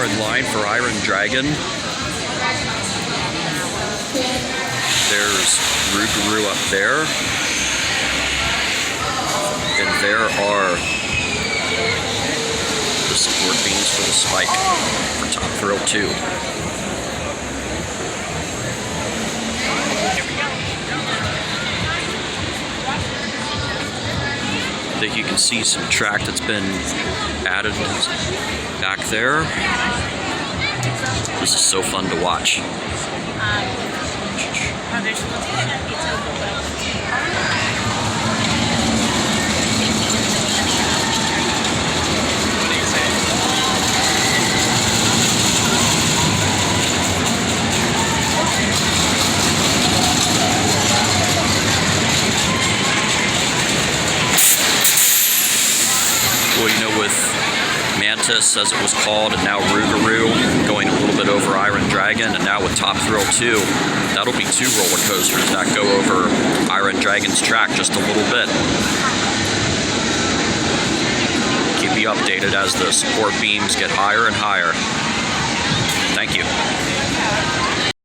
are in line for Iron Dragon. There's Rougarou up there. And there are the support beams for the Spike for Top Thrill 2. I think you can see some track that's been added back there. This is so fun to watch. Well, you know, with Mantis, as it was called, and now Rougarou, going a little bit over Iron Dragon, and now with Top Thrill 2, that'll be 2 roller coasters that go over Iron Dragon's track just a little bit. Keep you updated as the support beams get higher and higher. Thank you.